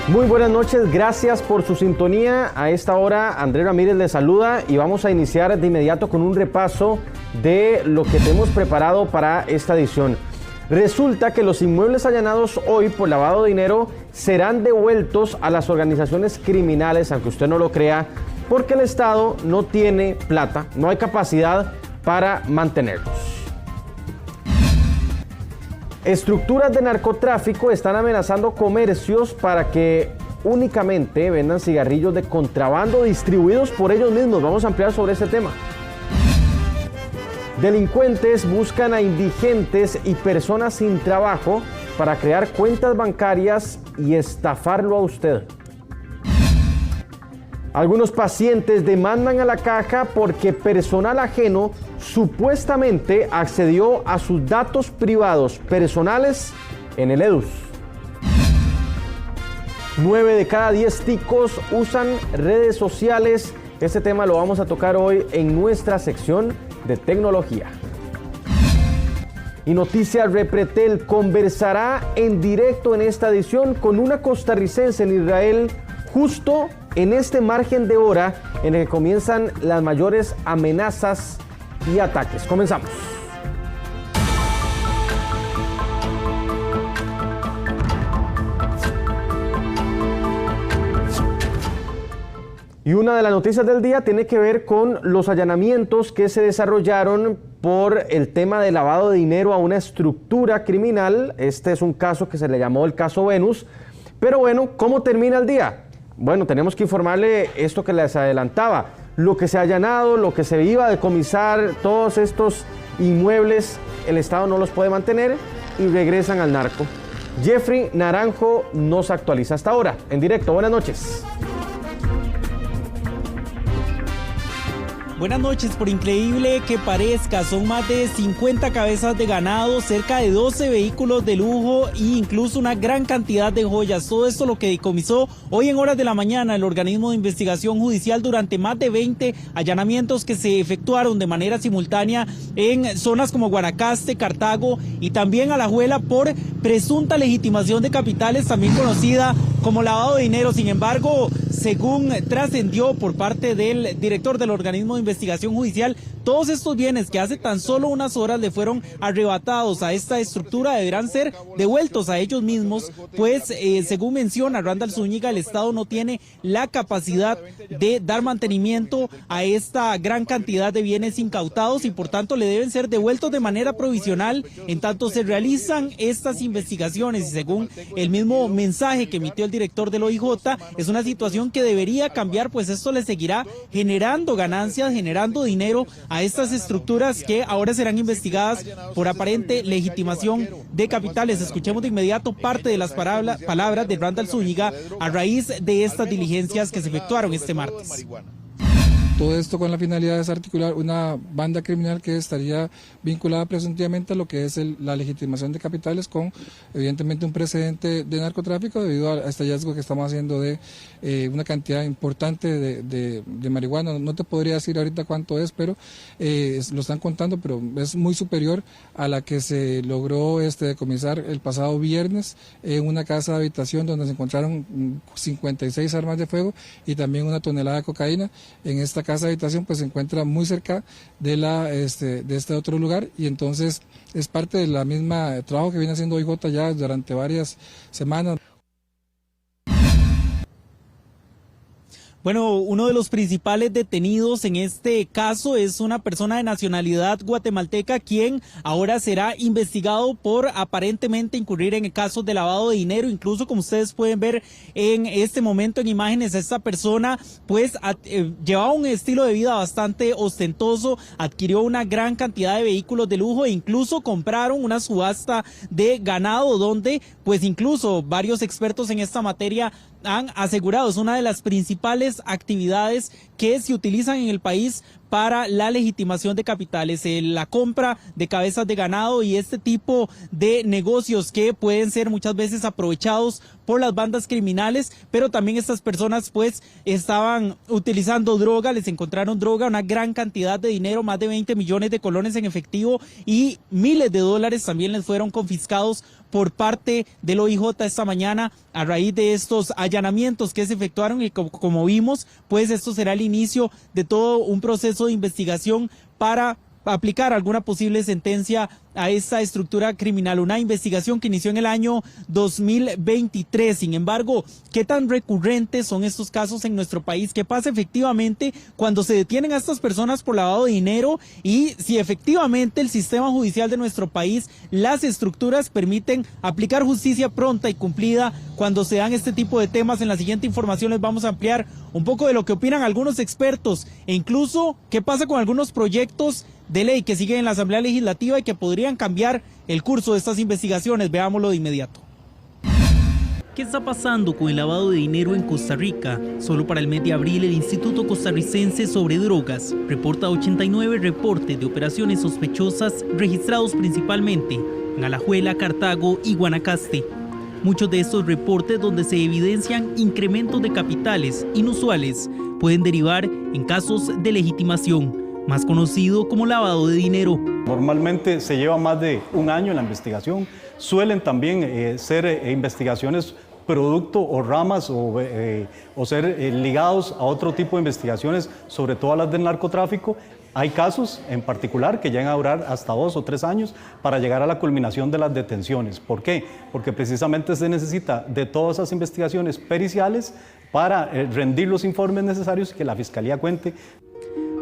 Muy buenas noches, gracias por su sintonía. A esta hora Andrés Ramírez les saluda y vamos a iniciar de inmediato con un repaso de lo que tenemos preparado para esta edición. Resulta que los inmuebles allanados hoy por lavado de dinero serán devueltos a las organizaciones criminales, aunque usted no lo crea, porque el Estado no tiene plata, no hay capacidad para mantenerlos. Estructuras de narcotráfico están amenazando comercios para que únicamente vendan cigarrillos de contrabando distribuidos por ellos mismos. Vamos a ampliar sobre este tema. Delincuentes buscan a indigentes y personas sin trabajo para crear cuentas bancarias y estafarlo a usted. Algunos pacientes demandan a la caja porque personal ajeno supuestamente accedió a sus datos privados personales en el EDUS. 9 de cada 10 ticos usan redes sociales. Este tema lo vamos a tocar hoy en nuestra sección de tecnología. Y Noticias Repretel conversará en directo en esta edición con una costarricense en Israel, justo en este margen de hora en el que comienzan las mayores amenazas y ataques. Comenzamos. Y una de las noticias del día tiene que ver con los allanamientos que se desarrollaron por el tema de lavado de dinero a una estructura criminal. Este es un caso que se le llamó el caso Venus. Pero bueno, ¿cómo termina el día? Bueno, tenemos que informarle esto que les adelantaba. Lo que se ha allanado, lo que se iba a decomisar, todos estos inmuebles, el Estado no los puede mantener y regresan al narco. Jeffrey Naranjo nos actualiza hasta ahora. En directo, buenas noches. Buenas noches, por increíble que parezca, son más de 50 cabezas de ganado, cerca de 12 vehículos de lujo e incluso una gran cantidad de joyas. Todo esto lo que decomisó hoy en horas de la mañana el organismo de investigación judicial durante más de 20 allanamientos que se efectuaron de manera simultánea en zonas como Guanacaste, Cartago y también Alajuela por presunta legitimación de capitales, también conocida como lavado de dinero. Sin embargo, según trascendió por parte del director del organismo de investigación judicial, todos estos bienes que hace tan solo unas horas le fueron arrebatados a esta estructura deberán ser devueltos a ellos mismos, pues según menciona Randall Zúñiga, el Estado no tiene la capacidad de dar mantenimiento a esta gran cantidad de bienes incautados y por tanto le deben ser devueltos de manera provisional en tanto se realizan estas investigaciones. Y según el mismo mensaje que emitió el director del OIJ, es una situación que debería cambiar, pues esto le seguirá generando ganancias, generando dinero a estas estructuras que ahora serán investigadas por aparente legitimación de capitales. Escuchemos de inmediato parte de las palabras de Randall Zúñiga a raíz de estas diligencias que se efectuaron este martes. Todo esto con la finalidad de desarticular una banda criminal que estaría vinculada presuntivamente a lo que es la legitimación de capitales con evidentemente un precedente de narcotráfico debido a este hallazgo que estamos haciendo de una cantidad importante de marihuana. No te podría decir ahorita cuánto es, pero lo están contando, pero es muy superior a la que se logró decomisar el pasado viernes en una casa de habitación donde se encontraron 56 armas de fuego y también una tonelada de cocaína. En esta casa de habitación pues se encuentra muy cerca de este otro lugar y entonces es parte de la misma trabajo que viene haciendo OIJ ya durante varias semanas. Bueno, uno de los principales detenidos en este caso es una persona de nacionalidad guatemalteca, quien ahora será investigado por aparentemente incurrir en casos de lavado de dinero. Incluso, como ustedes pueden ver en este momento en imágenes, esta persona pues llevaba un estilo de vida bastante ostentoso, adquirió una gran cantidad de vehículos de lujo e incluso compraron una subasta de ganado donde pues incluso varios expertos en esta materia han asegurado es una de las principales actividades que se utilizan en el país para la legitimación de capitales, la compra de cabezas de ganado y este tipo de negocios que pueden ser muchas veces aprovechados por las bandas criminales, pero también estas personas pues estaban utilizando droga, les encontraron droga, una gran cantidad de dinero, más de 20 millones de colones en efectivo y miles de dólares también les fueron confiscados por parte del OIJ esta mañana a raíz de estos allanamientos que se efectuaron y como vimos, pues esto será el inicio de todo un proceso de investigación para aplicar alguna posible sentencia a esta estructura criminal, una investigación que inició en el año 2023. Sin embargo, ¿qué tan recurrentes son estos casos en nuestro país? ¿Qué pasa efectivamente cuando se detienen a estas personas por lavado de dinero? Y si efectivamente el sistema judicial de nuestro país, las estructuras permiten aplicar justicia pronta y cumplida cuando se dan este tipo de temas. En la siguiente información les vamos a ampliar un poco de lo que opinan algunos expertos e incluso qué pasa con algunos proyectos de ley que siguen en la Asamblea Legislativa y que podrían cambiar el curso de estas investigaciones. Veámoslo de inmediato. ¿Qué está pasando con el lavado de dinero en Costa Rica? Solo para el mes de abril, el Instituto Costarricense sobre Drogas reporta 89 reportes de operaciones sospechosas registrados principalmente en Alajuela, Cartago y Guanacaste. Muchos de estos reportes donde se evidencian incrementos de capitales inusuales pueden derivar en casos de legitimación, más conocido como lavado de dinero. Normalmente se lleva más de un año en la investigación. Suelen también ser investigaciones producto o ramas o ser ligados a otro tipo de investigaciones, sobre todo a las del narcotráfico. Hay casos en particular que llegan a durar hasta 2 o 3 años para llegar a la culminación de las detenciones. ¿Por qué? Porque precisamente se necesita de todas esas investigaciones periciales para rendir los informes necesarios y que la Fiscalía cuente.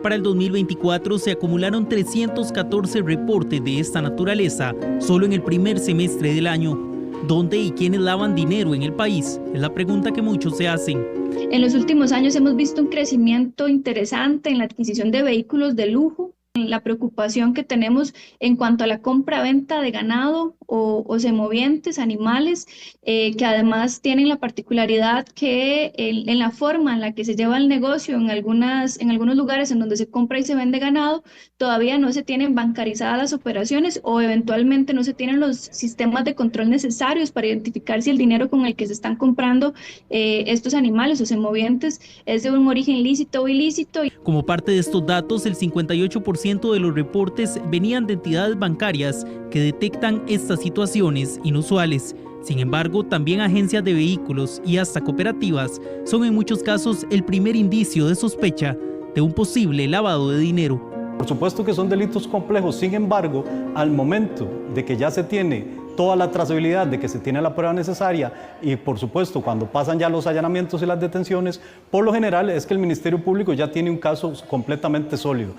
Para el 2024 se acumularon 314 reportes de esta naturaleza solo en el primer semestre del año. ¿Dónde y quiénes lavan dinero en el país? Es la pregunta que muchos se hacen. En los últimos años hemos visto un crecimiento interesante en la adquisición de vehículos de lujo, la preocupación que tenemos en cuanto a la compra-venta de ganado o semovientes, animales, que además tienen la particularidad que en la forma en la que se lleva el negocio en algunos lugares en donde se compra y se vende ganado, todavía no se tienen bancarizadas las operaciones o eventualmente no se tienen los sistemas de control necesarios para identificar si el dinero con el que se están comprando estos animales o semovientes es de un origen lícito o ilícito. Como parte de estos datos, el 58% de los reportes venían de entidades bancarias que detectan estas situaciones inusuales. Sin embargo, también agencias de vehículos y hasta cooperativas son en muchos casos el primer indicio de sospecha de un posible lavado de dinero. Por supuesto que son delitos complejos, sin embargo, al momento de que ya se tiene toda la trazabilidad, de que se tiene la prueba necesaria y por supuesto cuando pasan ya los allanamientos y las detenciones, por lo general es que el Ministerio Público ya tiene un caso completamente sólido.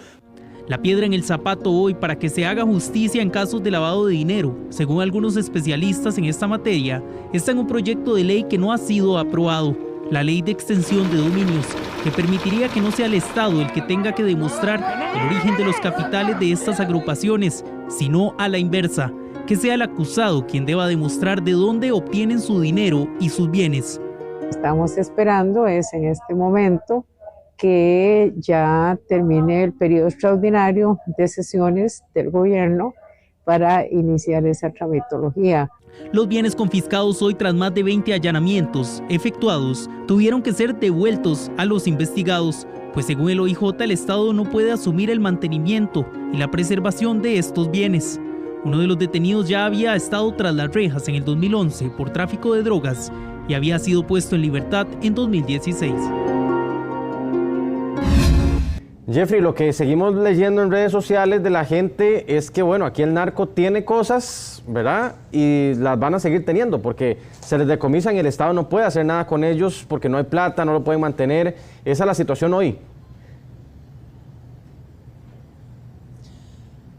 La piedra en el zapato hoy para que se haga justicia en casos de lavado de dinero, según algunos especialistas en esta materia, está en un proyecto de ley que no ha sido aprobado, la Ley de Extensión de Dominios, que permitiría que no sea el Estado el que tenga que demostrar el origen de los capitales de estas agrupaciones, sino a la inversa, que sea el acusado quien deba demostrar de dónde obtienen su dinero y sus bienes. Estamos esperando en este momento que ya termine el periodo extraordinario de sesiones del gobierno para iniciar esa tramitología. Los bienes confiscados hoy tras más de 20 allanamientos efectuados tuvieron que ser devueltos a los investigados, pues según el OIJ el Estado no puede asumir el mantenimiento y la preservación de estos bienes. Uno de los detenidos ya había estado tras las rejas en el 2011 por tráfico de drogas y había sido puesto en libertad en 2016. Jeffrey, lo que seguimos leyendo en redes sociales de la gente es que, bueno, aquí el narco tiene cosas, ¿verdad? Y las van a seguir teniendo porque se les decomisan y el Estado no puede hacer nada con ellos porque no hay plata, no lo pueden mantener. Esa es la situación hoy.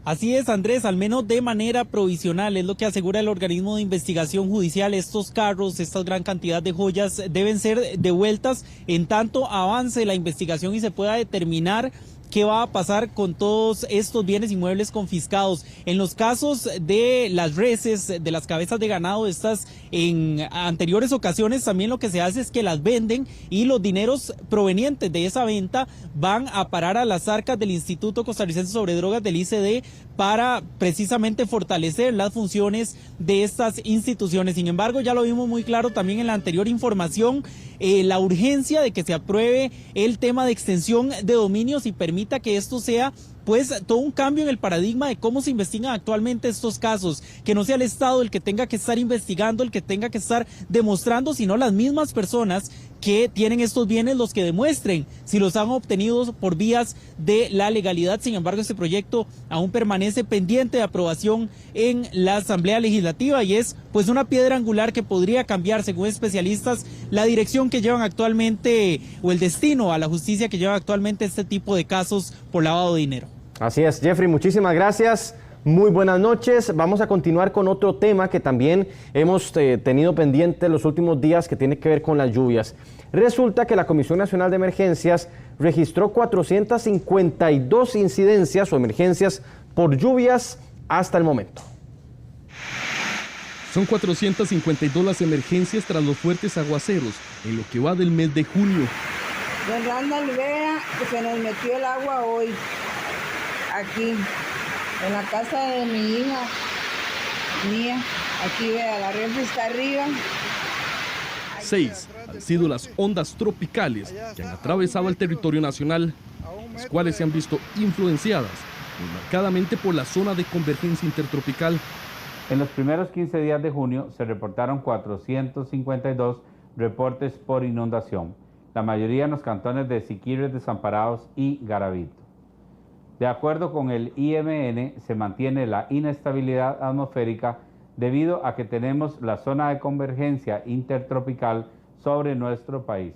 Así es, Andrés, al menos de manera provisional, es lo que asegura el organismo de investigación judicial. Estos carros, esta gran cantidad de joyas deben ser devueltas en tanto avance la investigación y se pueda determinar qué va a pasar con todos estos bienes inmuebles confiscados. En los casos de las reses, de las cabezas de ganado, estas en anteriores ocasiones también lo que se hace es que las venden y los dineros provenientes de esa venta van a parar a las arcas del Instituto Costarricense sobre Drogas, del ICD, para precisamente fortalecer las funciones de estas instituciones. Sin embargo, ya lo vimos muy claro también en la anterior información, la urgencia de que se apruebe el tema de extensión de dominios y permita que esto sea pues todo un cambio en el paradigma de cómo se investigan actualmente estos casos, que no sea el Estado el que tenga que estar investigando, el que tenga que estar demostrando, sino las mismas personas que tienen estos bienes los que demuestren si los han obtenido por vías de la legalidad. Sin embargo, este proyecto aún permanece pendiente de aprobación en la Asamblea Legislativa y es pues una piedra angular que podría cambiar, según especialistas, la dirección que llevan actualmente o el destino a la justicia que lleva actualmente este tipo de casos por lavado de dinero. Así es, Jeffrey, muchísimas gracias. Muy buenas noches. Vamos a continuar con otro tema que también hemos tenido pendiente los últimos días, que tiene que ver con las lluvias. Resulta que la Comisión Nacional de Emergencias registró 452 incidencias o emergencias por lluvias hasta el momento. Son 452 las emergencias tras los fuertes aguaceros en lo que va del mes de junio. Don Randall, vea que se nos metió el agua hoy, aquí, en la casa de mi hija, mía. Aquí vea, la refri está arriba. 6 han sido las ondas tropicales que han atravesado el territorio nacional, las cuales se han visto influenciadas muy marcadamente por la zona de convergencia intertropical. En los primeros 15 días de junio se reportaron 452 reportes por inundación, la mayoría en los cantones de Siquirres, Desamparados y Garavito. De acuerdo con el IMN, se mantiene la inestabilidad atmosférica debido a que tenemos la zona de convergencia intertropical sobre nuestro país,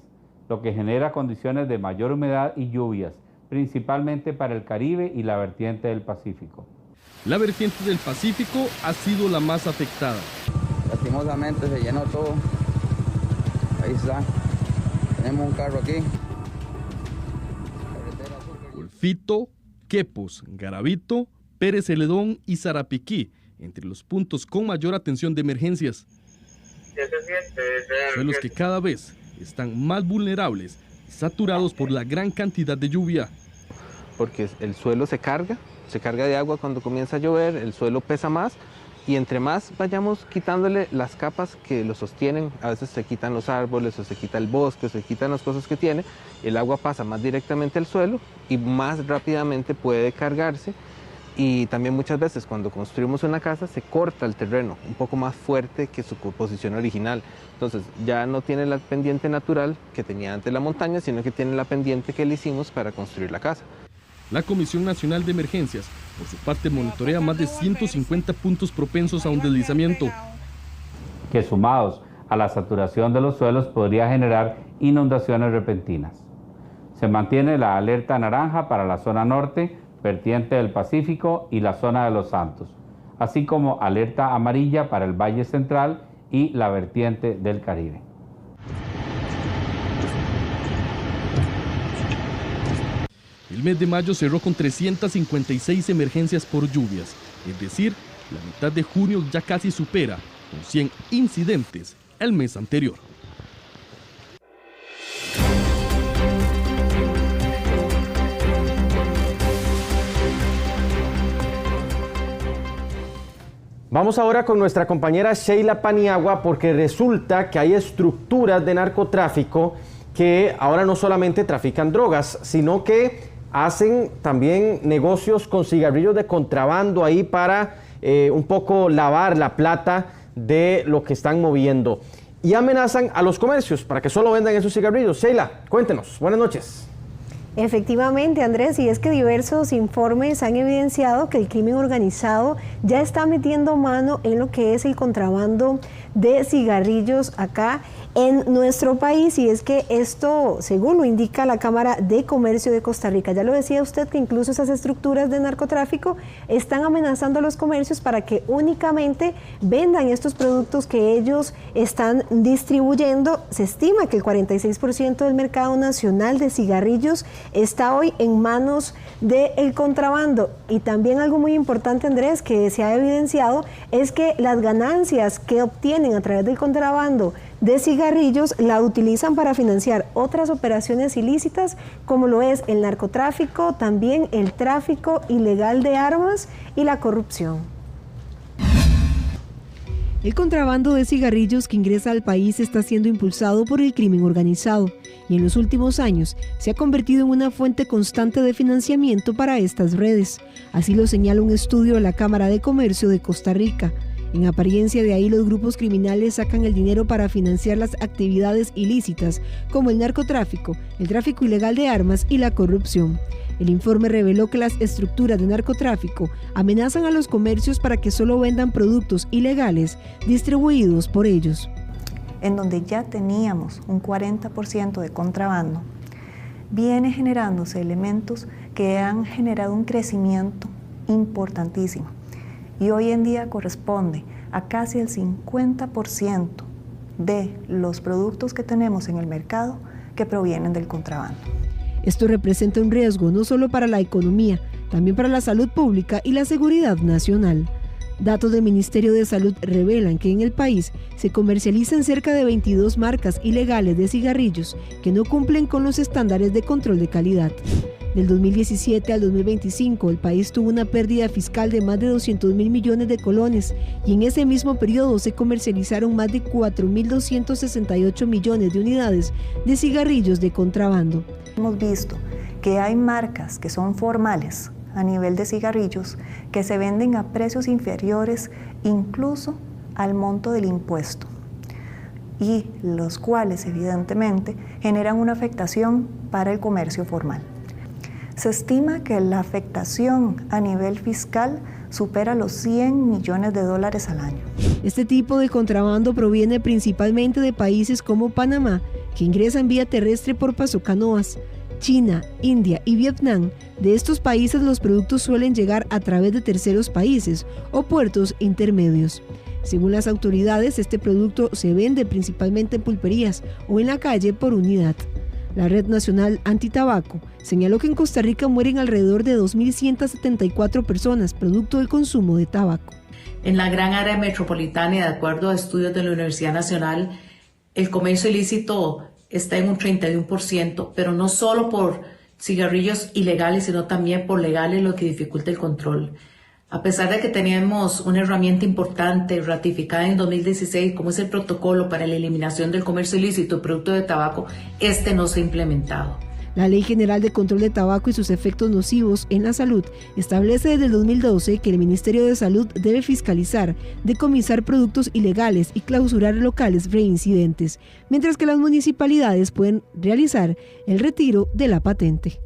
lo que genera condiciones de mayor humedad y lluvias, principalmente para el Caribe y la vertiente del Pacífico. La vertiente del Pacífico ha sido la más afectada. Lastimosamente se llenó todo. Ahí está. Tenemos un carro aquí. Golfito, Quepos, Garavito, Pérez Celedón y Sarapiquí, entre los puntos con mayor atención de emergencias. Suelos que cada vez están más vulnerables y saturados por la gran cantidad de lluvia. Porque el suelo se carga de agua cuando comienza a llover, el suelo pesa más y entre más vayamos quitándole las capas que lo sostienen, a veces se quitan los árboles o se quita el bosque o se quitan las cosas que tiene, el agua pasa más directamente al suelo y más rápidamente puede cargarse. Y también muchas veces cuando construimos una casa se corta el terreno un poco más fuerte que su composición original. Entonces ya no tiene la pendiente natural que tenía antes la montaña, sino que tiene la pendiente que le hicimos para construir la casa. La Comisión Nacional de Emergencias, por su parte, monitorea más de 150 puntos propensos a un deslizamiento, que sumados a la saturación de los suelos podría generar inundaciones repentinas. Se mantiene la alerta naranja para la zona norte, vertiente del Pacífico y la zona de Los Santos, así como alerta amarilla para el Valle Central y la vertiente del Caribe. El mes de mayo cerró con 356 emergencias por lluvias, es decir, la mitad de junio ya casi supera con 100 incidentes el mes anterior. Vamos ahora con nuestra compañera Sheila Paniagua, porque resulta que hay estructuras de narcotráfico que ahora no solamente trafican drogas, sino que hacen también negocios con cigarrillos de contrabando ahí para un poco lavar la plata de lo que están moviendo. Y amenazan a los comercios para que solo vendan esos cigarrillos. Sheila, cuéntenos. Buenas noches. Efectivamente, Andrés, y es que diversos informes han evidenciado que el crimen organizado ya está metiendo mano en lo que es el contrabando de cigarrillos acá en nuestro país, y es que esto, según lo indica la Cámara de Comercio de Costa Rica, ya lo decía usted, que incluso esas estructuras de narcotráfico están amenazando a los comercios para que únicamente vendan estos productos que ellos están distribuyendo. Se estima que el 46% del mercado nacional de cigarrillos está hoy en manos del contrabando. Y también algo muy importante, Andrés, que se ha evidenciado es que las ganancias que obtienen a través del contrabando de cigarrillos la utilizan para financiar otras operaciones ilícitas, como lo es el narcotráfico, también el tráfico ilegal de armas y la corrupción. El contrabando de cigarrillos que ingresa al país está siendo impulsado por el crimen organizado y en los últimos años se ha convertido en una fuente constante de financiamiento para estas redes. Así lo señala un estudio de la Cámara de Comercio de Costa Rica. En apariencia, de ahí los grupos criminales sacan el dinero para financiar las actividades ilícitas como el narcotráfico, el tráfico ilegal de armas y la corrupción. El informe reveló que las estructuras de narcotráfico amenazan a los comercios para que solo vendan productos ilegales distribuidos por ellos. En donde ya teníamos un 40% de contrabando, viene generándose elementos que han generado un crecimiento importantísimo. Y hoy en día corresponde a casi el 50% de los productos que tenemos en el mercado que provienen del contrabando. Esto representa un riesgo no solo para la economía, también para la salud pública y la seguridad nacional. Datos del Ministerio de Salud revelan que en el país se comercializan cerca de 22 marcas ilegales de cigarrillos que no cumplen con los estándares de control de calidad. Del 2017 al 2025, el país tuvo una pérdida fiscal de más de 200.000 millones de colones y en ese mismo periodo se comercializaron más de 4.268 millones de unidades de cigarrillos de contrabando. Hemos visto que hay marcas que son formales a nivel de cigarrillos que se venden a precios inferiores incluso al monto del impuesto y los cuales evidentemente generan una afectación para el comercio formal. Se estima que la afectación a nivel fiscal supera los 100 millones de dólares al año. Este tipo de contrabando proviene principalmente de países como Panamá, que ingresan vía terrestre por pasocanoas, China, India y Vietnam. De estos países los productos suelen llegar a través de terceros países o puertos intermedios. Según las autoridades, este producto se vende principalmente en pulperías o en la calle por unidad. La Red Nacional Antitabaco señaló que en Costa Rica mueren alrededor de 2.174 personas producto del consumo de tabaco. En la gran área metropolitana y de acuerdo a estudios de la Universidad Nacional, el comercio ilícito está en un 31%, pero no solo por cigarrillos ilegales, sino también por legales, lo que dificulta el control. A pesar de que tenemos una herramienta importante ratificada en 2016, como es el protocolo para la eliminación del comercio ilícito de productos de tabaco, este no se ha implementado. La Ley General de Control de Tabaco y sus efectos nocivos en la salud establece desde el 2012 que el Ministerio de Salud debe fiscalizar, decomisar productos ilegales y clausurar locales reincidentes, mientras que las municipalidades pueden realizar el retiro de la patente.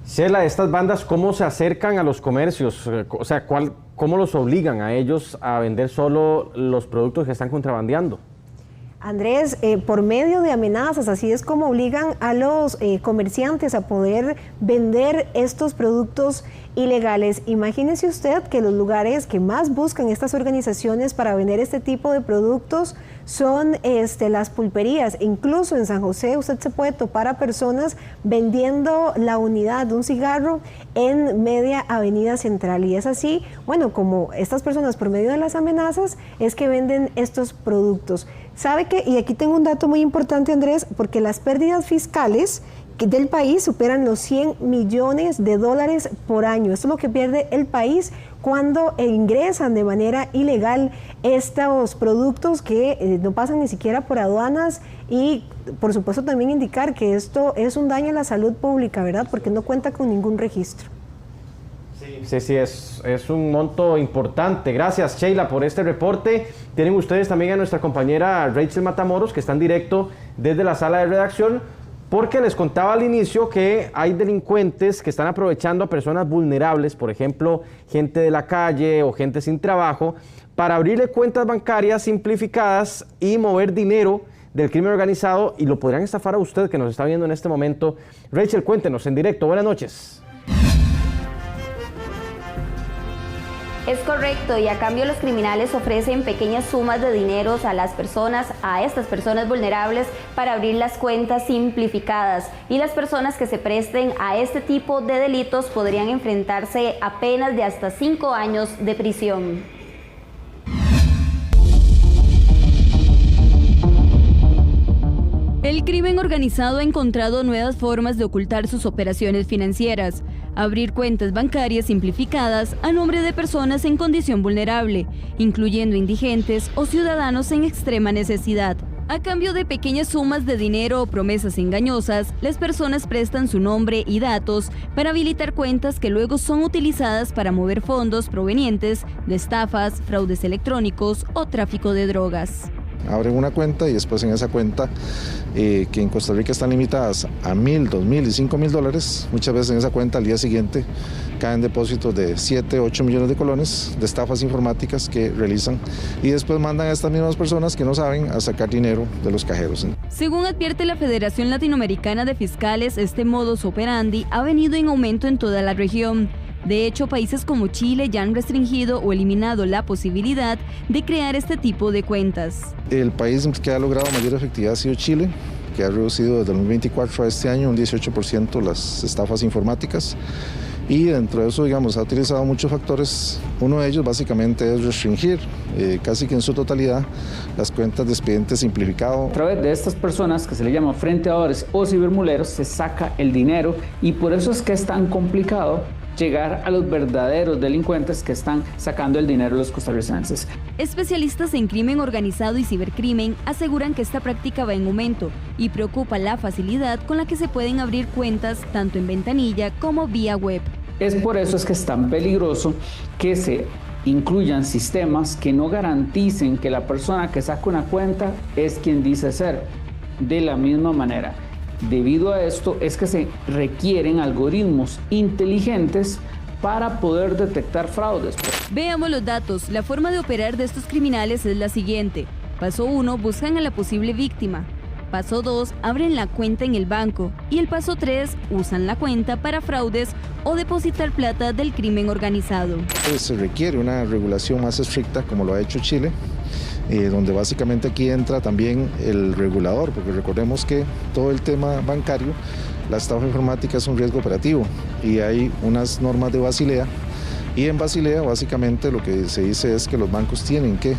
Sheila, estas bandas, ¿cómo se acercan a los comercios? O sea, ¿cómo los obligan a ellos a vender solo los productos que están contrabandeando? Andrés, por medio de amenazas, así es como obligan a los comerciantes a poder vender estos productos ilegales. Imagínese usted que los lugares que más buscan estas organizaciones para vender este tipo de productos son las pulperías. Incluso en San José usted se puede topar a personas vendiendo la unidad de un cigarro en media avenida central. Y es así, bueno, como estas personas por medio de las amenazas es que venden estos productos. ¿Sabe qué? Y aquí tengo un dato muy importante, Andrés, porque las pérdidas fiscales del país superan los 100 millones de dólares por año. Esto es lo que pierde el país cuando ingresan de manera ilegal estos productos que no pasan ni siquiera por aduanas y por supuesto también indicar que esto es un daño a la salud pública, ¿verdad? Porque no cuenta con ningún registro. Sí, es un monto importante. Gracias, Sheila, por este reporte. Tienen ustedes también a nuestra compañera Rachel Matamoros, que está en directo desde la sala de redacción, porque les contaba al inicio que hay delincuentes que están aprovechando a personas vulnerables, por ejemplo, gente de la calle o gente sin trabajo, para abrirle cuentas bancarias simplificadas y mover dinero del crimen organizado, y lo podrían estafar a usted que nos está viendo en este momento. Rachel, cuéntenos en directo. Buenas noches. Es correcto, y a cambio los criminales ofrecen pequeñas sumas de dinero a estas personas vulnerables para abrir las cuentas simplificadas, y las personas que se presten a este tipo de delitos podrían enfrentarse a penas de hasta 5 años de prisión. El crimen organizado ha encontrado nuevas formas de ocultar sus operaciones financieras, abrir cuentas bancarias simplificadas a nombre de personas en condición vulnerable, incluyendo indigentes o ciudadanos en extrema necesidad. A cambio de pequeñas sumas de dinero o promesas engañosas, las personas prestan su nombre y datos para habilitar cuentas que luego son utilizadas para mover fondos provenientes de estafas, fraudes electrónicos o tráfico de drogas. Abren una cuenta y después en esa cuenta, que en Costa Rica están limitadas a $1,000, $2,000 y $5,000, muchas veces en esa cuenta al día siguiente caen depósitos de 7, 8 millones de colones de estafas informáticas que realizan, y después mandan a estas mismas personas que no saben a sacar dinero de los cajeros. Según advierte la Federación Latinoamericana de Fiscales, este modus operandi ha venido en aumento en toda la región. De hecho, países como Chile ya han restringido o eliminado la posibilidad de crear este tipo de cuentas. El país que ha logrado mayor efectividad ha sido Chile, que ha reducido desde el 2024 a este año un 18% las estafas informáticas. Y dentro de eso, digamos, ha utilizado muchos factores. Uno de ellos básicamente es restringir casi que en su totalidad las cuentas de expediente simplificado. A través de estas personas que se le llaman frenteadores o cibermuleros se saca el dinero, y por eso es que es tan complicado llegar a los verdaderos delincuentes que están sacando el dinero de los costarricenses. Especialistas en crimen organizado y cibercrimen aseguran que esta práctica va en aumento y preocupa la facilidad con la que se pueden abrir cuentas tanto en ventanilla como vía web. Es por eso es que es tan peligroso que se incluyan sistemas que no garanticen que la persona que saca una cuenta es quien dice ser. De la misma manera, debido a esto es que se requieren algoritmos inteligentes para poder detectar fraudes. Veamos los datos. La forma de operar de estos criminales es la siguiente. Paso 1, buscan a la posible víctima. Paso 2, abren la cuenta en el banco. Y el paso 3, usan la cuenta para fraudes o depositar plata del crimen organizado. Se requiere una regulación más estricta, como lo ha hecho Chile, donde básicamente aquí entra también el regulador, porque recordemos que todo el tema bancario, la estafa informática es un riesgo operativo y hay unas normas de Basilea, y en Basilea básicamente lo que se dice es que los bancos tienen que,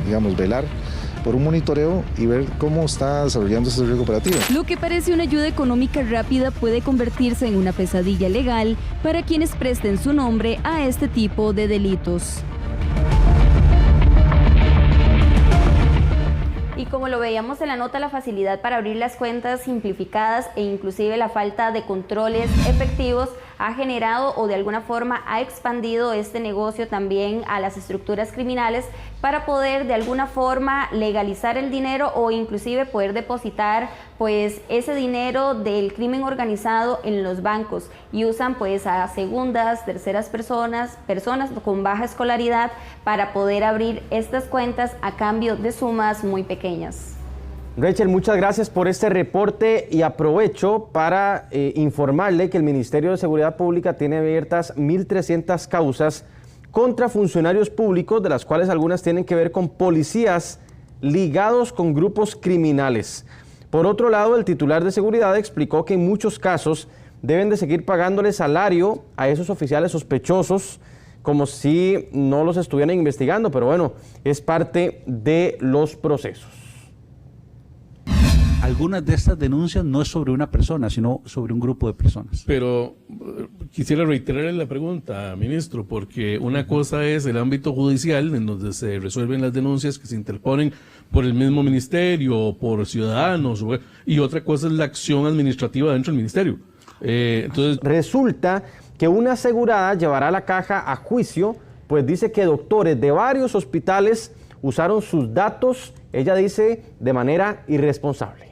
digamos, velar por un monitoreo y ver cómo está desarrollando ese riesgo operativo. Lo que parece una ayuda económica rápida puede convertirse en una pesadilla legal para quienes presten su nombre a este tipo de delitos. Y como lo veíamos en la nota, la facilidad para abrir las cuentas simplificadas e inclusive la falta de controles efectivos ha generado o de alguna forma ha expandido este negocio también a las estructuras criminales para poder de alguna forma legalizar el dinero o inclusive poder depositar pues ese dinero del crimen organizado en los bancos, y usan pues a segundas, terceras personas con baja escolaridad para poder abrir estas cuentas a cambio de sumas muy pequeñas. Rachel, muchas gracias por este reporte, y aprovecho para informarle que el Ministerio de Seguridad Pública tiene abiertas 1.300 causas contra funcionarios públicos, de las cuales algunas tienen que ver con policías ligados con grupos criminales. Por otro lado, el titular de seguridad explicó que en muchos casos deben de seguir pagándole salario a esos oficiales sospechosos como si no los estuvieran investigando, pero bueno, es parte de los procesos. Algunas de estas denuncias no es sobre una persona, sino sobre un grupo de personas. Pero quisiera reiterarle la pregunta, ministro, porque una cosa es el ámbito judicial, en donde se resuelven las denuncias que se interponen por el mismo ministerio o por ciudadanos, y otra cosa es la acción administrativa dentro del ministerio. Entonces, resulta que una asegurada llevará la caja a juicio, pues dice que doctores de varios hospitales usaron sus datos, ella dice, de manera irresponsable.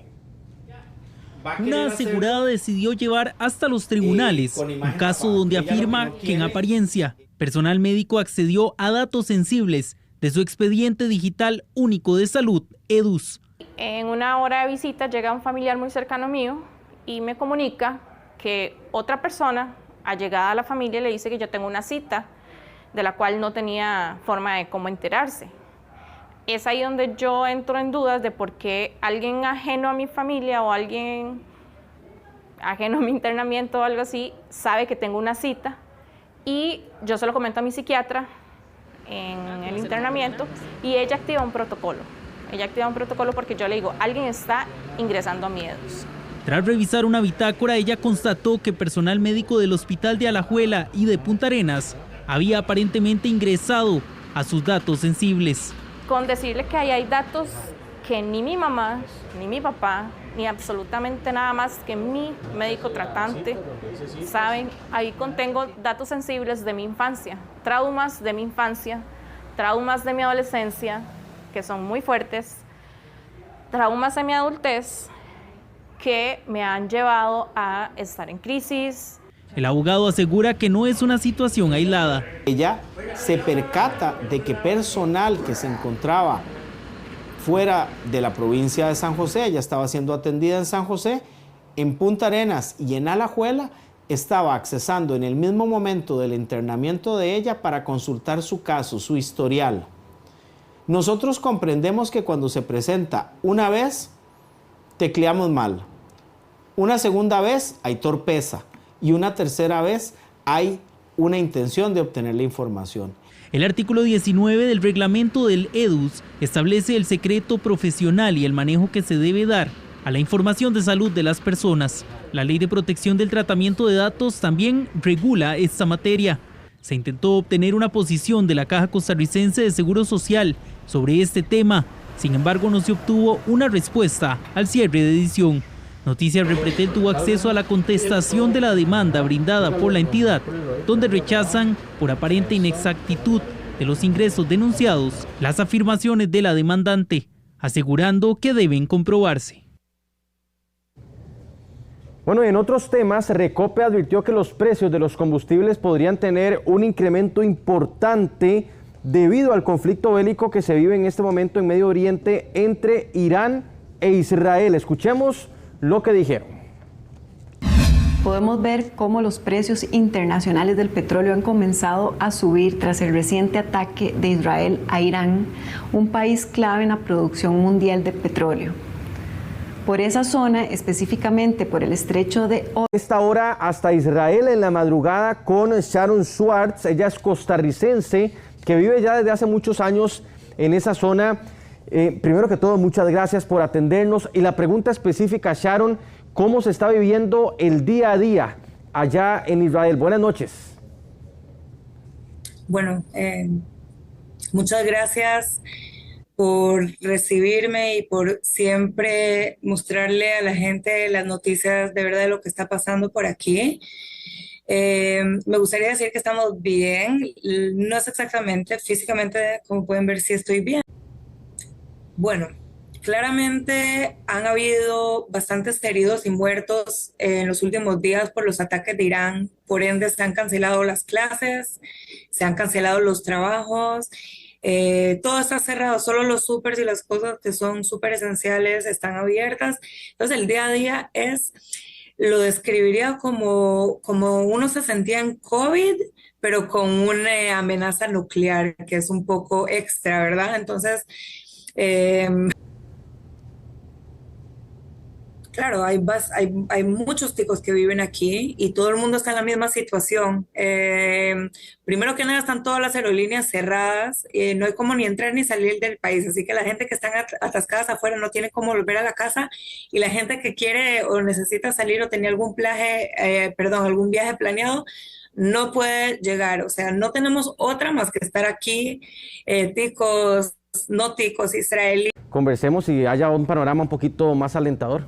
Una asegurada decidió llevar hasta los tribunales un caso donde afirma que en apariencia personal médico accedió a datos sensibles de su expediente digital único de salud, EDUS. En una hora de visita llega un familiar muy cercano mío y me comunica que otra persona allegada a la familia le dice que yo tengo una cita de la cual no tenía forma de cómo enterarse. Es ahí donde yo entro en dudas de por qué alguien ajeno a mi familia o alguien ajeno a mi internamiento o algo así sabe que tengo una cita, y yo se lo comento a mi psiquiatra en el internamiento y ella activa un protocolo. Ella activa un protocolo porque yo le digo, alguien está ingresando a Miedos. Tras revisar una bitácora, ella constató que personal médico del hospital de Alajuela y de Punta Arenas había aparentemente ingresado a sus datos sensibles. Con decirle que ahí hay datos que ni mi mamá, ni mi papá, ni absolutamente nada más que mi médico tratante saben. Ahí contengo datos sensibles de mi infancia, traumas de mi infancia, traumas de mi adolescencia, que son muy fuertes, traumas de mi adultez, que me han llevado a estar en crisis. El abogado asegura que no es una situación aislada. Ella se percata de que personal que se encontraba fuera de la provincia de San José, ella estaba siendo atendida en San José, en Punta Arenas y en Alajuela, estaba accesando en el mismo momento del internamiento de ella para consultar su caso, su historial. Nosotros comprendemos que cuando se presenta una vez, tecleamos mal. Una segunda vez hay torpeza y una tercera vez hay una intención de obtener la información. El artículo 19 del reglamento del EDUS establece el secreto profesional y el manejo que se debe dar a la información de salud de las personas. La Ley de Protección del Tratamiento de Datos también regula esta materia. Se intentó obtener una posición de la Caja Costarricense de Seguro Social sobre este tema. Sin embargo, no se obtuvo una respuesta al cierre de edición. Noticias Repretel tuvo acceso a la contestación de la demanda brindada por la entidad, donde rechazan, por aparente inexactitud de los ingresos denunciados, las afirmaciones de la demandante, asegurando que deben comprobarse. Bueno, en otros temas, Recope advirtió que los precios de los combustibles podrían tener un incremento importante debido al conflicto bélico que se vive en este momento en Medio Oriente entre Irán e Israel. Escuchemos lo que dijeron. Podemos ver cómo los precios internacionales del petróleo han comenzado a subir tras el reciente ataque de Israel a Irán, un país clave en la producción mundial de petróleo. Por esa zona, específicamente por el estrecho de Hormuz. Esta hora hasta Israel en la madrugada con Sharon Schwartz. Ella es costarricense que vive ya desde hace muchos años en esa zona. Primero que todo, muchas gracias por atendernos. Y la pregunta específica, Sharon, ¿cómo se está viviendo el día a día allá en Israel? Buenas noches. Bueno, muchas gracias por recibirme y por siempre mostrarle a la gente las noticias de verdad de lo que está pasando por aquí. Me gustaría decir que estamos bien. No es exactamente físicamente, como pueden ver, si estoy bien. Bueno, claramente han habido bastantes heridos y muertos en los últimos días por los ataques de Irán. Por ende, se han cancelado las clases, se han cancelado los trabajos. Todo está cerrado, solo los súper y las cosas que son súper esenciales están abiertas. Entonces, el día a día lo describiría como uno se sentía en COVID, pero con una amenaza nuclear, que es un poco extra, ¿verdad? Entonces, claro, hay muchos ticos que viven aquí y todo el mundo está en la misma situación. Primero que nada, están todas las aerolíneas cerradas, no hay como ni entrar ni salir del país, así que la gente que están atascadas afuera no tiene cómo volver a la casa, y la gente que quiere o necesita salir o tenía algún viaje planeado, no puede llegar. O sea, no tenemos otra más que estar aquí, ticos, no ticos, israelíes. Conversemos y haya un panorama un poquito más alentador.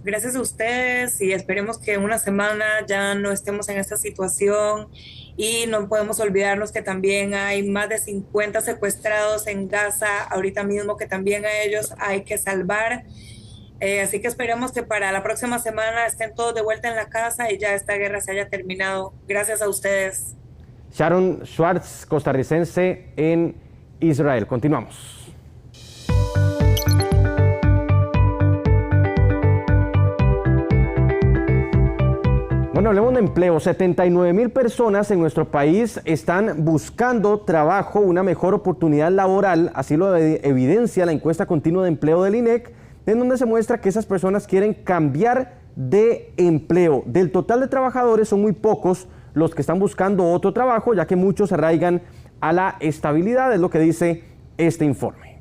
Gracias a ustedes y esperemos que en una semana ya no estemos en esta situación, y no podemos olvidarnos que también hay más de 50 secuestrados en Gaza ahorita mismo que también a ellos hay que salvar. Así que esperemos que para la próxima semana estén todos de vuelta en la casa y ya esta guerra se haya terminado. Gracias a ustedes. Sharon Schwartz, costarricense en Israel. Continuamos. Bueno, Bueno, hablemos de empleo. 79,000 personas en nuestro país están buscando trabajo, una mejor oportunidad laboral, así lo evidencia la encuesta continua de empleo del INEC, en donde se muestra que esas personas quieren cambiar de empleo. Del total de trabajadores son muy pocos los que están buscando otro trabajo, ya que muchos se arraigan a la estabilidad, es lo que dice este informe.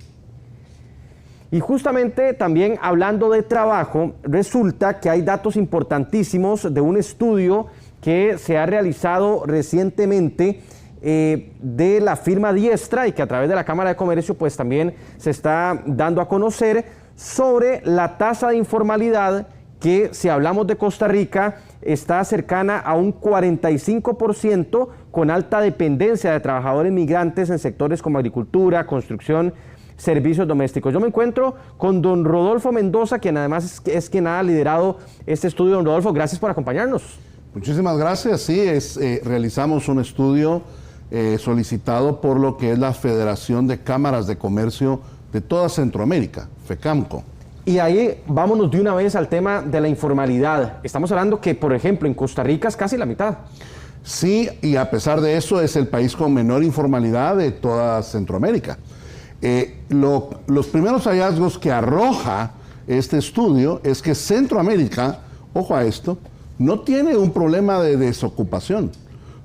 Y justamente también hablando de trabajo, resulta que hay datos importantísimos de un estudio que se ha realizado recientemente de la firma Diestra y que a través de la Cámara de Comercio pues también se está dando a conocer sobre la tasa de informalidad que, si hablamos de Costa Rica, está cercana a un 45%, con alta dependencia de trabajadores migrantes en sectores como agricultura, construcción, servicios domésticos. Yo me encuentro con don Rodolfo Mendoza, quien además es quien ha liderado este estudio. Don Rodolfo, gracias por acompañarnos. Muchísimas gracias. Sí, realizamos un estudio solicitado por lo que es la Federación de Cámaras de Comercio de toda Centroamérica, FECAMCO. Y ahí vámonos de una vez al tema de la informalidad. Estamos hablando que, por ejemplo, en Costa Rica es casi la mitad. Sí, y a pesar de eso es el país con menor informalidad de toda Centroamérica. Los primeros hallazgos que arroja este estudio es que Centroamérica, ojo a esto, no tiene un problema de desocupación.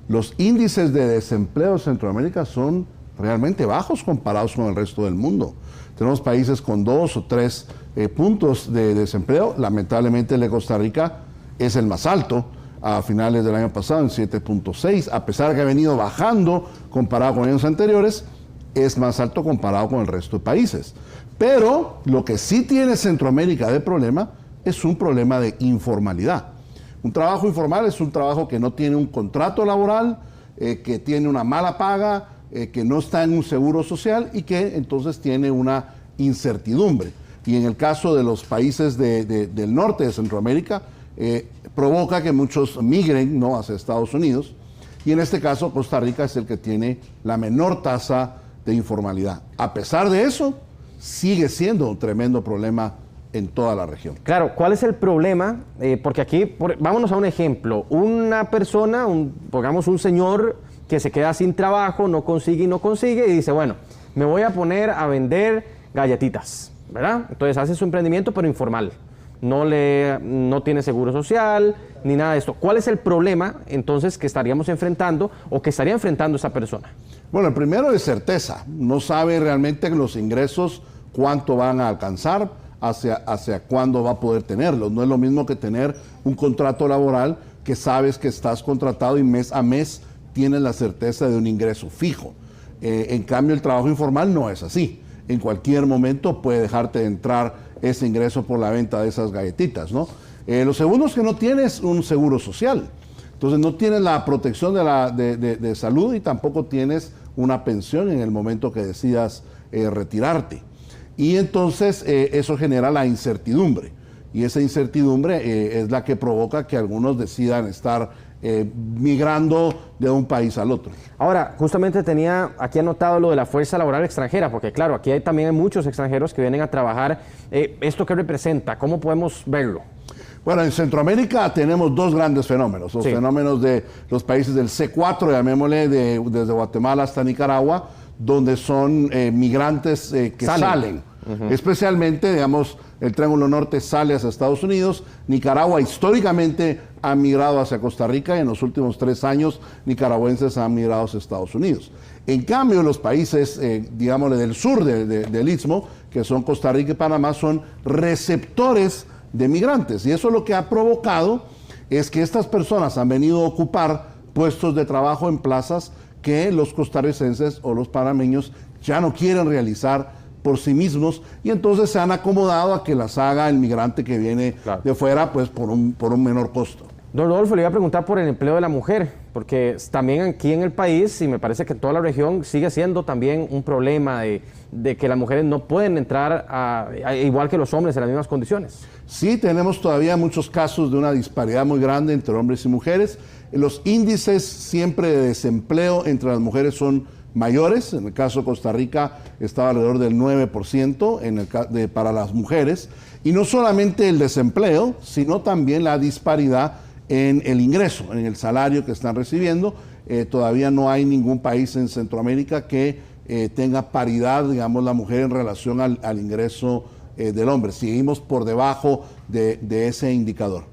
Los índices de desempleo de Centroamérica son realmente bajos comparados con el resto del mundo. Tenemos países con 2 o 3 puntos de desempleo. Lamentablemente el de Costa Rica es el más alto, a finales del año pasado en 7.6, a pesar de que ha venido bajando comparado con años anteriores, es más alto comparado con el resto de países. Pero lo que sí tiene Centroamérica de problema es un problema de informalidad. Un trabajo informal es un trabajo que no tiene un contrato laboral, que tiene una mala paga, que no está en un seguro social y que entonces tiene una incertidumbre. Y en el caso de los países del norte de Centroamérica, provoca que muchos migren, ¿no?, hacia Estados Unidos. Y en este caso Costa Rica es el que tiene la menor tasa de informalidad. A pesar de eso, sigue siendo un tremendo problema en toda la región. Claro, ¿cuál es el problema? Porque aquí, vámonos a un ejemplo. Una persona, pongamos un señor que se queda sin trabajo, no consigue y dice, bueno, me voy a poner a vender galletitas, ¿verdad? Entonces hace su emprendimiento, pero informal. No tiene seguro social, ni nada de esto. ¿Cuál es el problema, entonces, que estaríamos enfrentando o que estaría enfrentando esa persona? Bueno, el primero es certeza. No sabe realmente los ingresos, cuánto van a alcanzar, hacia cuándo va a poder tenerlos. No es lo mismo que tener un contrato laboral que sabes que estás contratado y mes a mes tienes la certeza de un ingreso fijo. En cambio, el trabajo informal no es así. En cualquier momento puede dejarte de entrar ese ingreso por la venta de esas galletitas, ¿no? Lo segundo es que no tienes un seguro social. Entonces no tienes la protección de salud y tampoco tienes una pensión en el momento que decidas retirarte. Y entonces eso genera la incertidumbre. Y esa incertidumbre es la que provoca que algunos decidan estar migrando de un país al otro. Ahora, justamente tenía aquí anotado lo de la fuerza laboral extranjera, porque claro, aquí también hay muchos extranjeros que vienen a trabajar. ¿Esto qué representa? ¿Cómo podemos verlo? Bueno, en Centroamérica tenemos dos grandes fenómenos. Los fenómenos de los países del C4, llamémosle, desde Guatemala hasta Nicaragua, donde son migrantes que salen. Especialmente, digamos, el Triángulo Norte sale hacia Estados Unidos. Nicaragua históricamente ha migrado hacia Costa Rica y en los últimos 3 años nicaragüenses han migrado hacia Estados Unidos. En cambio, los países, digámosle, del sur del Istmo, que son Costa Rica y Panamá, son receptores de migrantes. Y eso lo que ha provocado es que estas personas han venido a ocupar puestos de trabajo en plazas que los costarricenses o los panameños ya no quieren realizar por sí mismos, y entonces se han acomodado a que las haga el migrante que viene de fuera, pues por un menor costo. Don Rodolfo, le iba a preguntar por el empleo de la mujer, porque también aquí en el país, y me parece que en toda la región, sigue siendo también un problema de que las mujeres no pueden entrar igual que los hombres en las mismas condiciones. Sí, tenemos todavía muchos casos de una disparidad muy grande entre hombres y mujeres. Los índices siempre de desempleo entre las mujeres son mayores. En el caso de Costa Rica estaba alrededor del 9% para las mujeres. Y no solamente el desempleo, sino también la disparidad en el ingreso, en el salario que están recibiendo. Todavía no hay ningún país en Centroamérica que tenga paridad, digamos, la mujer en relación al ingreso del hombre. Seguimos por debajo de ese indicador.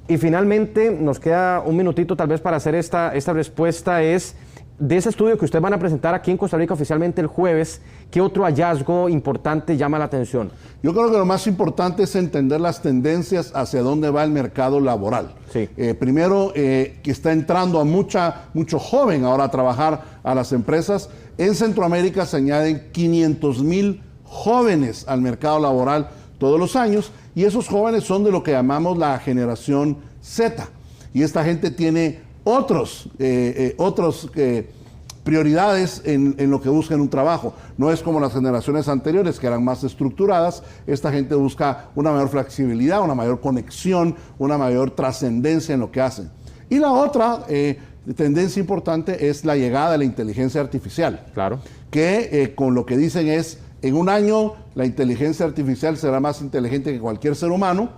Y finalmente, nos queda un minutito tal vez para hacer esta respuesta, es de ese estudio que ustedes van a presentar aquí en Costa Rica oficialmente el jueves, ¿qué otro hallazgo importante llama la atención? Yo creo que lo más importante es entender las tendencias hacia dónde va el mercado laboral. Sí. Primero, que está entrando a mucho joven ahora a trabajar a las empresas. En Centroamérica se añaden 500,000 jóvenes al mercado laboral todos los años, y esos jóvenes son de lo que llamamos la generación Z. Y esta gente tiene otros prioridades en lo que busca en un trabajo. No es como las generaciones anteriores, que eran más estructuradas. Esta gente busca una mayor flexibilidad, una mayor conexión, una mayor trascendencia en lo que hacen. Y la otra tendencia importante es la llegada de la inteligencia artificial. Claro. Que con lo que dicen es, en un año la inteligencia artificial será más inteligente que cualquier ser humano,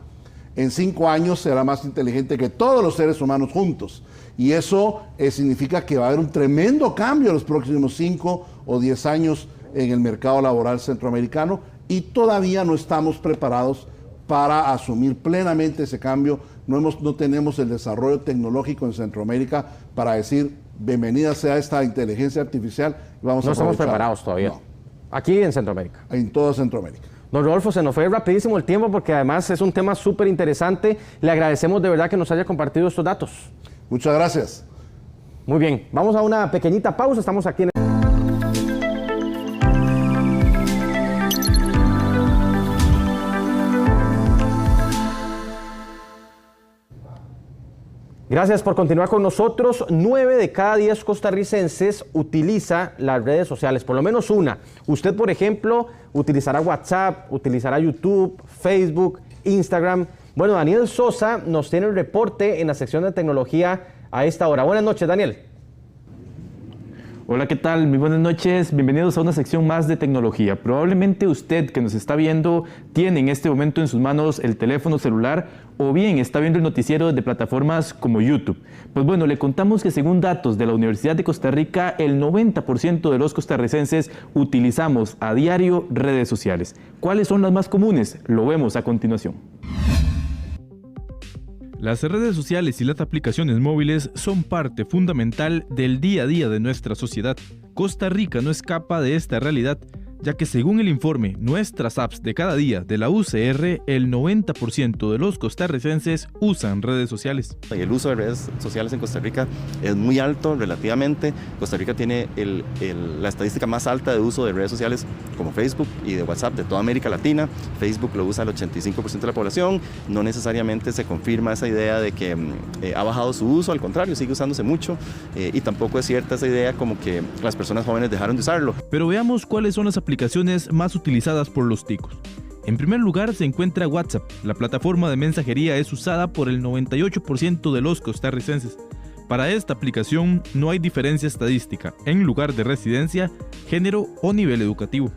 en 5 años será más inteligente que todos los seres humanos juntos. Y eso significa que va a haber un tremendo cambio en los próximos 5 o 10 años en el mercado laboral centroamericano, y todavía no estamos preparados para asumir plenamente ese cambio. No tenemos el desarrollo tecnológico en Centroamérica para decir, bienvenida sea esta inteligencia artificial. No estamos preparados todavía. No. Aquí en Centroamérica. En toda Centroamérica. Don Rodolfo, se nos fue rapidísimo el tiempo porque además es un tema súper interesante. Le agradecemos de verdad que nos haya compartido estos datos. Muchas gracias. Muy bien, vamos a una pequeñita pausa. Estamos aquí en... Gracias por continuar con nosotros. 9 de cada 10 costarricenses utiliza las redes sociales, por lo menos una. Usted, por ejemplo, utilizará WhatsApp, utilizará YouTube, Facebook, Instagram. Bueno, Daniel Sosa nos tiene el reporte en la sección de tecnología a esta hora. Buenas noches, Daniel. Hola, ¿qué tal? Muy buenas noches. Bienvenidos a una sección más de tecnología. Probablemente usted que nos está viendo tiene en este momento en sus manos el teléfono celular o bien está viendo el noticiero desde plataformas como YouTube. Pues bueno, le contamos que según datos de la Universidad de Costa Rica, el 90% de los costarricenses utilizamos a diario redes sociales. ¿Cuáles son las más comunes? Lo vemos a continuación. Las redes sociales y las aplicaciones móviles son parte fundamental del día a día de nuestra sociedad. Costa Rica no escapa de esta realidad, ya que según el informe Nuestras apps de cada día de la UCR, el 90% de los costarricenses usan redes sociales. El uso de redes sociales en Costa Rica es muy alto relativamente. Costa Rica tiene la estadística más alta de uso de redes sociales como Facebook y de WhatsApp de toda América Latina. Facebook lo usa el 85% de la población. No necesariamente se confirma esa idea de que ha bajado su uso, al contrario, sigue usándose mucho. Y tampoco es cierta esa idea como que las personas jóvenes dejaron de usarlo. Pero veamos cuáles son las aplicaciones más utilizadas por los ticos. En primer lugar se encuentra WhatsApp. La plataforma de mensajería es usada por el 98% de los costarricenses. Para esta aplicación no hay diferencia estadística en lugar de residencia, género o nivel educativo.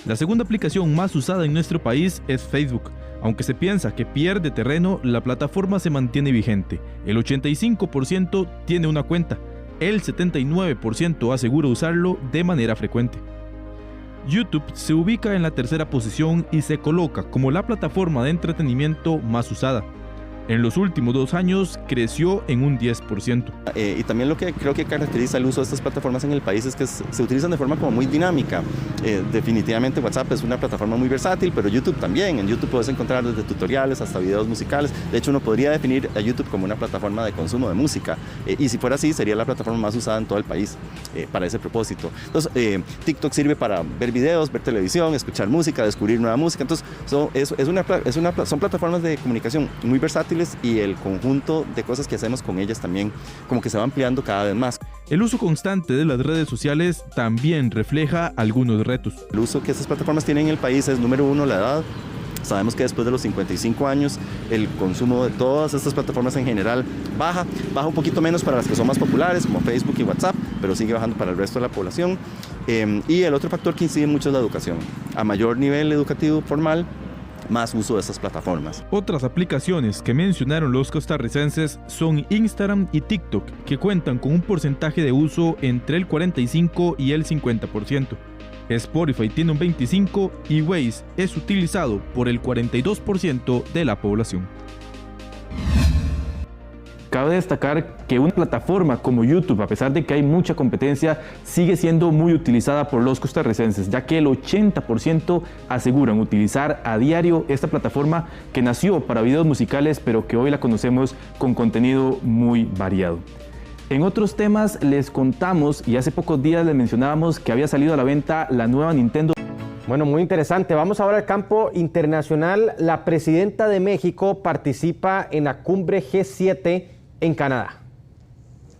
La segunda aplicación más usada en nuestro país es Facebook. Aunque se piensa que pierde terreno, la plataforma se mantiene vigente. El 85% tiene una cuenta. El 79% asegura usarlo de manera frecuente. YouTube se ubica en la tercera posición y se coloca como la plataforma de entretenimiento más usada. En los últimos 2 años creció en un 10%. Y también lo que creo que caracteriza el uso de estas plataformas en el país es que se utilizan de forma como muy dinámica. Definitivamente WhatsApp es una plataforma muy versátil, pero YouTube también. En YouTube puedes encontrar desde tutoriales hasta videos musicales. De hecho, uno podría definir a YouTube como una plataforma de consumo de música. Y si fuera así, sería la plataforma más usada en todo el país para ese propósito. Entonces, TikTok sirve para ver videos, ver televisión, escuchar música, descubrir nueva música. Entonces, son plataformas de comunicación muy versátiles, y el conjunto de cosas que hacemos con ellas también como que se va ampliando cada vez más. El uso constante de las redes sociales también refleja algunos retos. El uso que estas plataformas tienen en el país es, número 1, la edad. Sabemos que después de los 55 años el consumo de todas estas plataformas en general baja un poquito menos para las que son más populares como Facebook y WhatsApp, pero sigue bajando para el resto de la población. Y el otro factor que incide mucho es la educación. A mayor nivel educativo formal, más uso de estas plataformas. Otras aplicaciones que mencionaron los costarricenses son Instagram y TikTok, que cuentan con un porcentaje de uso entre el 45 y el 50%. Spotify tiene un 25% y Waze es utilizado por el 42% de la población. Cabe destacar que una plataforma como YouTube, a pesar de que hay mucha competencia, sigue siendo muy utilizada por los costarricenses, ya que el 80% aseguran utilizar a diario esta plataforma que nació para videos musicales, pero que hoy la conocemos con contenido muy variado. En otros temas les contamos, y hace pocos días les mencionábamos que había salido a la venta la nueva Nintendo. Bueno, muy interesante. Vamos ahora al campo internacional. La presidenta de México participa en la cumbre G7 en Canadá.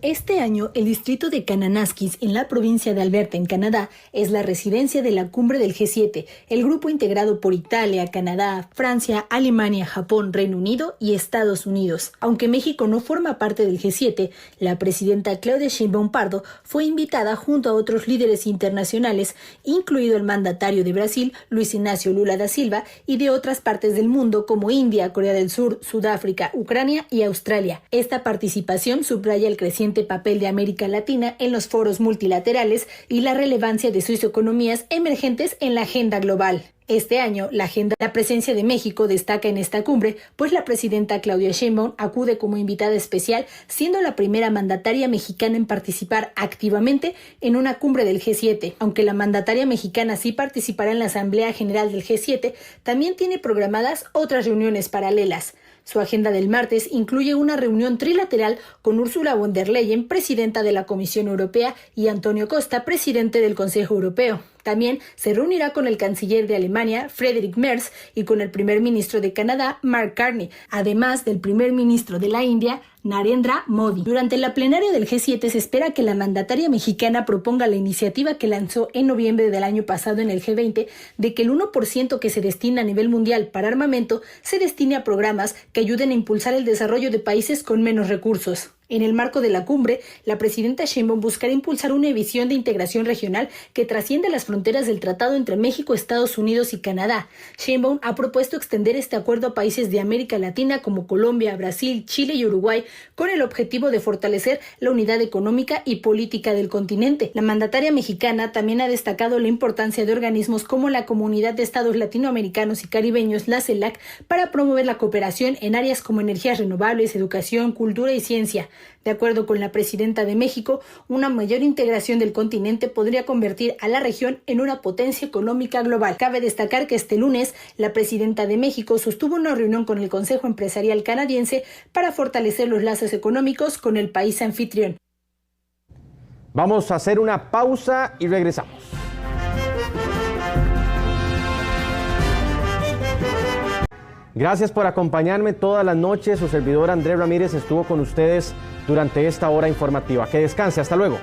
Este año, el distrito de Kananaskis, en la provincia de Alberta, en Canadá, es la residencia de la cumbre del G7, el grupo integrado por Italia, Canadá, Francia, Alemania, Japón, Reino Unido y Estados Unidos. Aunque México no forma parte del G7, la presidenta Claudia Sheinbaum Pardo fue invitada junto a otros líderes internacionales, incluido el mandatario de Brasil, Luis Ignacio Lula da Silva, y de otras partes del mundo como India, Corea del Sur, Sudáfrica, Ucrania y Australia. Esta participación subraya el creciente papel de América Latina en los foros multilaterales y la relevancia de sus economías emergentes en la agenda global. Este año, la presencia de México destaca en esta cumbre, pues la presidenta Claudia Sheinbaum acude como invitada especial, siendo la primera mandataria mexicana en participar activamente en una cumbre del G7. Aunque la mandataria mexicana sí participará en la Asamblea General del G7, también tiene programadas otras reuniones paralelas. Su agenda del martes incluye una reunión trilateral con Ursula von der Leyen, presidenta de la Comisión Europea, y Antonio Costa, presidente del Consejo Europeo. También se reunirá con el canciller de Alemania, Friedrich Merz, y con el primer ministro de Canadá, Mark Carney, además del primer ministro de la India, Narendra Modi. Durante la plenaria del G7 se espera que la mandataria mexicana proponga la iniciativa que lanzó en noviembre del año pasado en el G20 de que el 1% que se destina a nivel mundial para armamento se destine a programas que ayuden a impulsar el desarrollo de países con menos recursos. En el marco de la cumbre, la presidenta Sheinbaum buscará impulsar una visión de integración regional que trasciende las fronteras del tratado entre México, Estados Unidos y Canadá. Sheinbaum ha propuesto extender este acuerdo a países de América Latina como Colombia, Brasil, Chile y Uruguay, con el objetivo de fortalecer la unidad económica y política del continente. La mandataria mexicana también ha destacado la importancia de organismos como la Comunidad de Estados Latinoamericanos y Caribeños, la CELAC, para promover la cooperación en áreas como energías renovables, educación, cultura y ciencia. De acuerdo con la presidenta de México, una mayor integración del continente podría convertir a la región en una potencia económica global. Cabe destacar que este lunes, la presidenta de México sostuvo una reunión con el Consejo Empresarial Canadiense para fortalecer los lazos económicos con el país anfitrión. Vamos a hacer una pausa y regresamos. Gracias por acompañarme todas las noches. Su servidor Andrés Ramírez estuvo con ustedes durante esta hora informativa. Que descanse. Hasta luego.